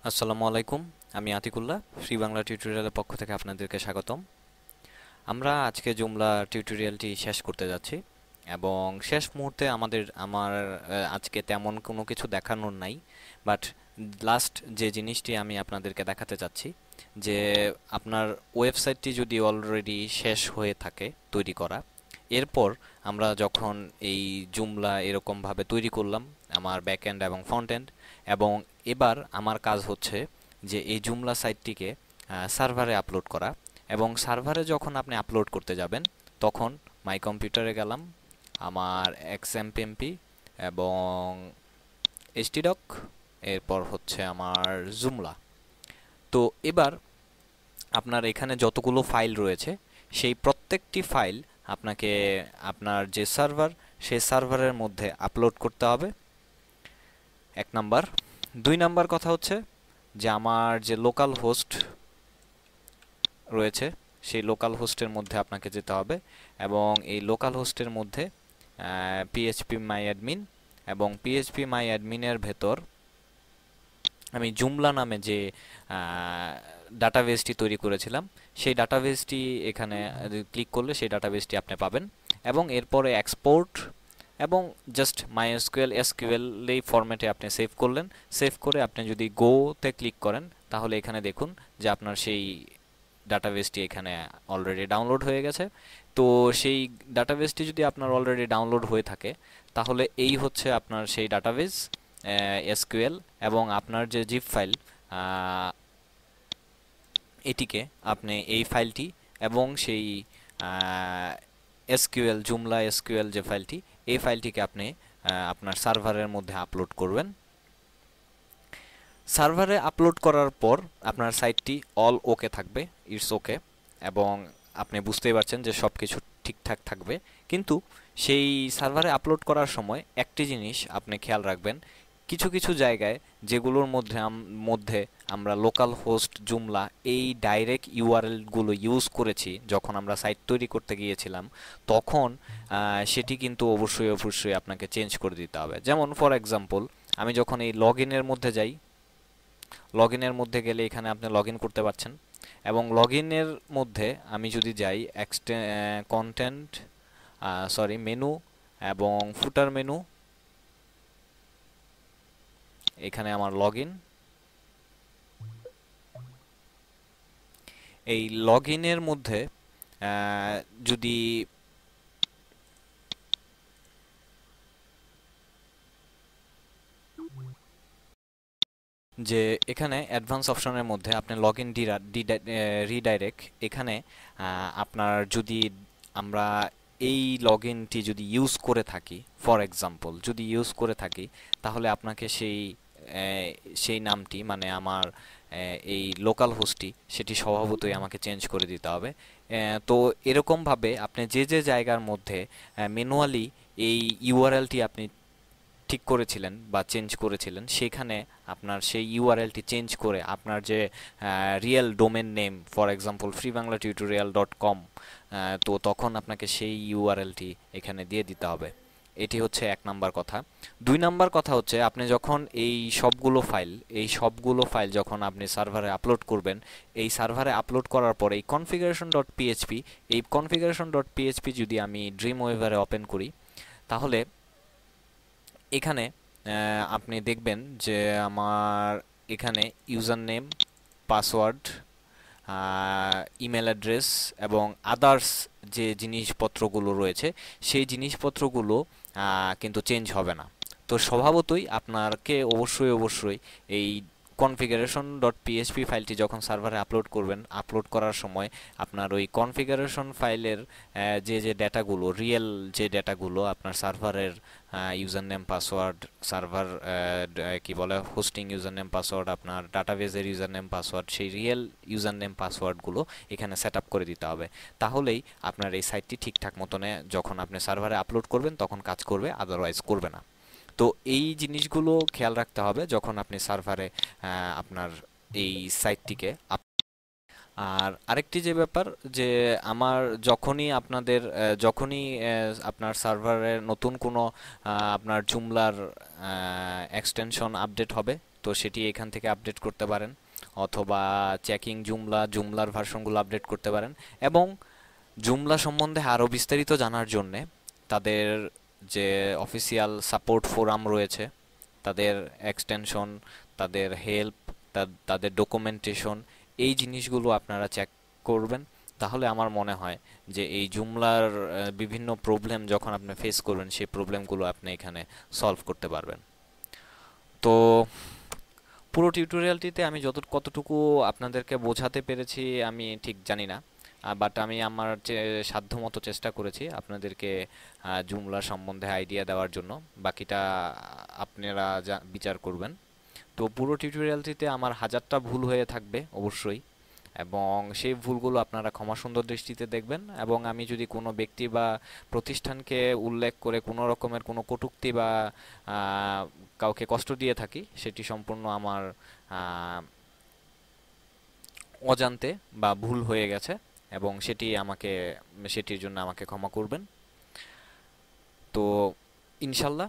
আসসালামু আলাইকুম। আমি আতিকুল্লাহ, ফ্রি বাংলা টিউটোরিয়ালের পক্ষ থেকে আপনাদেরকে স্বাগতম। আমরা আজকে জুমলা টিউটোরিয়ালটি শেষ করতে যাচ্ছি এবং শেষ মুহূর্তে আমার আজকে তেমন কোনো কিছু দেখানোর নাই। বাট লাস্ট যে জিনিসটি আমি আপনাদেরকে দেখাতে চাচ্ছি যে আপনার ওয়েবসাইটটি যদি অলরেডি শেষ হয়ে থাকে তৈরি করা, এরপর আমরা যখন এই জুমলা এরকমভাবে তৈরি করলাম, আমার ব্যাক এন্ড এবং ফ্রন্ট এন্ড, এবং এবার আমার কাজ হচ্ছে যে এই জুমলা সাইটটিকে সার্ভারে আপলোড করা। এবং সার্ভারে যখন আপনি আপলোড করতে যাবেন তখন মাই কম্পিউটারে গেলাম, আমার এক্সএমপিএমপি এবং এইচটিডক, এরপর হচ্ছে আমার জুমলা। তো এবার আপনার এখানে যতগুলো ফাইল রয়েছে সেই প্রত্যেকটি ফাইল আপনাকে আপনার যে সার্ভার সেই সার্ভারের মধ্যে আপলোড করতে হবে, এক নাম্বার। দুই নাম্বার কথা হচ্ছে যে আমার যে লোকাল হোস্ট রয়েছে সেই লোকাল হোস্টের মধ্যে আপনাকে যেতে হবে এবং এই লোকাল হোস্টের মধ্যে পিএইচপি মাই অ্যাডমিন, এবং পিএইচপি মাই অ্যাডমিনের ভেতর আমি জুমলা নামে যে ডাটাবেসটি তৈরি করেছিলাম সেই ডাটাবেসটি এখানে ক্লিক করলে সেই ডাটাবেসটি আপনি পাবেন। এবং এরপরে এক্সপোর্ট এবং জাস্ট মাইএসকিউএল এসকিউএল এই ফরম্যাটে আপনি সেভ করলেন। সেভ করে আপনি যদি গোতে ক্লিক করেন তাহলে এখানে দেখুন যে আপনার সেই ডাটাবেসটি এখানে অলরেডি ডাউনলোড হয়ে গেছে। তো সেই ডাটাবেসটি যদি আপনার অলরেডি ডাউনলোড হয়ে থাকে তাহলে এই হচ্ছে আপনার সেই ডাটাবেস এসকিউএল, এবং আপনার যে জিপ ফাইল এটিকে আপনি এই ফাইলটি এবং সেই এসকিউএল জুমলা এসকিউএল যে ফাইলটি, এই ফাইলটিকে আপনি আপনার সার্ভারের মধ্যে আপলোড করবেন। সার্ভারে আপলোড করার পর আপনার সাইটটি অল ওকে থাকবে, ইটস ওকে, এবং আপনি বুঝতেই পারছেন যে সব কিছু ঠিকঠাক থাকবে। কিন্তু সেই সার্ভারে আপলোড করার সময় একটি জিনিস আপনি খেয়াল রাখবেন, কিছু কিছু জায়গায় যেগুলোর মধ্যে আমরা লোকাল হোস্ট জুমলা এই ডাইরেক্ট ইউআরএলগুলো ইউজ করেছি যখন আমরা সাইট তৈরি করতে গিয়েছিলাম, তখন সেটি কিন্তু অবশ্যই অবশ্যই আপনাকে চেঞ্জ করে দিতে হবে। যেমন ফর এক্সাম্পল, আমি যখন এই লগ ইনের মধ্যে যাই, লগ ইনের মধ্যে গেলে এখানে আপনি লগ ইন করতে পারছেন, এবং লগ ইনের মধ্যে আমি যদি যাই কন্টেন্ট মেনু এবং ফুটার মেনু, এখানে আমার লগ ইন, এই লগ ইনের মধ্যে যদি যে এখানে অ্যাডভান্স অপশনের মধ্যে আপনি লগ ইন রিডাইরেক্ট, এখানে আপনার যদি আমরা এই লগ ইনটি যদি ইউজ করে থাকি, ফর এক্সাম্পল যদি ইউজ করে থাকি, তাহলে আপনাকে সেই নামটি মানে আমার এই লোকাল হোস্টটি সেটি স্বভাবতই আমাকে চেঞ্জ করে দিতে হবে। তো এরকমভাবে আপনি যে যে জায়গার মধ্যে ম্যানুয়ালি এই ইউআরএলটি আপনি ঠিক করেছিলেন বা চেঞ্জ করেছিলেন, সেখানে আপনার সেই ইউআরএলটি চেঞ্জ করে আপনার যে real domain name, for example freebanglaTutorial.com, তো তখন আপনাকে সেই ইউআরএলটি এখানে দিয়ে দিতে হবে। এটি হচ্ছে এক নাম্বার কথা। দুই নাম্বার কথা হচ্ছে আপনি যখন এই সবগুলো ফাইল যখন আপনি সার্ভারে আপলোড করবেন, এই সার্ভারে আপলোড করার পরে এই কনফিগারেশন.পিএইচপি যদি আমি ড্রিম ওয়েভারে ওপেন করি, তাহলে এখানে আপনি দেখবেন যে আমার এখানে user name, password, email address এবং আদার্স যে জিনিসপত্রগুলো রয়েছে সেই জিনিসপত্রগুলো কিন্তু চেঞ্জ হবে না। তো স্বভাবতই আপনাকে অবশ্যই অবশ্যই এই কনফিগারেশন.পিএইচপি ফাইলটি যখন সার্ভারে আপলোড করবেন, আপলোড করার সময় আপনার ওই কনফিগারেশন ফাইলের যে যে ডেটাগুলো, রিয়েল যে ডেটাগুলো আপনার সার্ভারের ইউজার নেম পাসওয়ার্ড, সার্ভার কি বলে হোস্টিং ইউজার নেম পাসওয়ার্ড, আপনার ডাটাবেজের ইউজার নেম পাসওয়ার্ড, সেই রিয়েল ইউজার নেম পাসওয়ার্ডগুলো এখানে সেট আপ করে দিতে হবে। তাহলেই আপনার এই সাইটটি ঠিকঠাক মতনে যখন আপনি সার্ভারে আপলোড করবেন তখন কাজ করবে, আদারওয়াইজ করবে না। তো এই জিনিসগুলো খেয়াল রাখতে হবে যখন আপনি সার্ভারে আপনার এই সাইটটিকে আর আরেকটি যে ব্যাপার, যে আমার যখনই আপনার সার্ভারে নতুন কোনো আপনার জুমলার এক্সটেনশন আপডেট হবে, তো সেটি এখান থেকে আপডেট করতে পারেন, অথবা চেকিং জুমলার ভার্সনগুলো আপডেট করতে পারেন। এবং জুমলা সম্বন্ধে আরও বিস্তারিত জানার জন্যে তাদের যে অফিসিয়াল সাপোর্ট ফোরাম রয়েছে, তাদের এক্সটেনশন, তাদের হেল্প, তাদের ডকুমেন্টেশন, এই জিনিসগুলো আপনারা চেক করবেন। তাহলে আমার মনে হয় যে এই জুমলার বিভিন্ন প্রবলেম যখন আপনি ফেস করবেন, সেই প্রবলেমগুলো আপনি এখানে সলভ করতে পারবেন। তো পুরো টিউটোরিয়ালটিতে আমি কতটুকু আপনাদেরকে বোঝাতে পেরেছি আমি ঠিক জানি না, বাট আমি আমার সাধ্যমতো চেষ্টা করেছি আপনাদেরকে জুমলা সম্বন্ধে আইডিয়া দেওয়ার জন্য। বাকিটা আপনারা বিচার করবেন। তো পুরো টিউটোরিয়ালটিতে আমার হাজারটা ভুল হয়ে থাকবে অবশ্যই, এবং সেই ভুলগুলো আপনারা ক্ষমা সুন্দর দৃষ্টিতে দেখবেন। এবং আমি যদি কোনো ব্যক্তি বা প্রতিষ্ঠানকে উল্লেখ করে কোনো রকমের কোনো কটূক্তি বা আহ, কাউকে কষ্ট দিয়ে থাকি, সেটি সম্পূর্ণ আমার আহ, অজান্তে বা ভুল হয়ে গেছে, এবং সেটির জন্য আমাকে ক্ষমা করবেন। তো ইনশাল্লাহ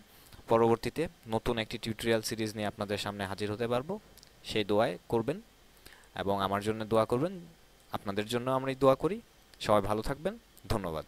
পরবর্তীতে নতুন একটি টিউটোরিয়াল সিরিজ নিয়ে আপনাদের সামনে হাজির হতে পারবো। সেই দোয়ায় করবেন এবং আমার জন্য দোয়া করবেন। আপনাদের জন্য আমরা দোয়া করি। সবাই ভালো থাকবেন। ধন্যবাদ।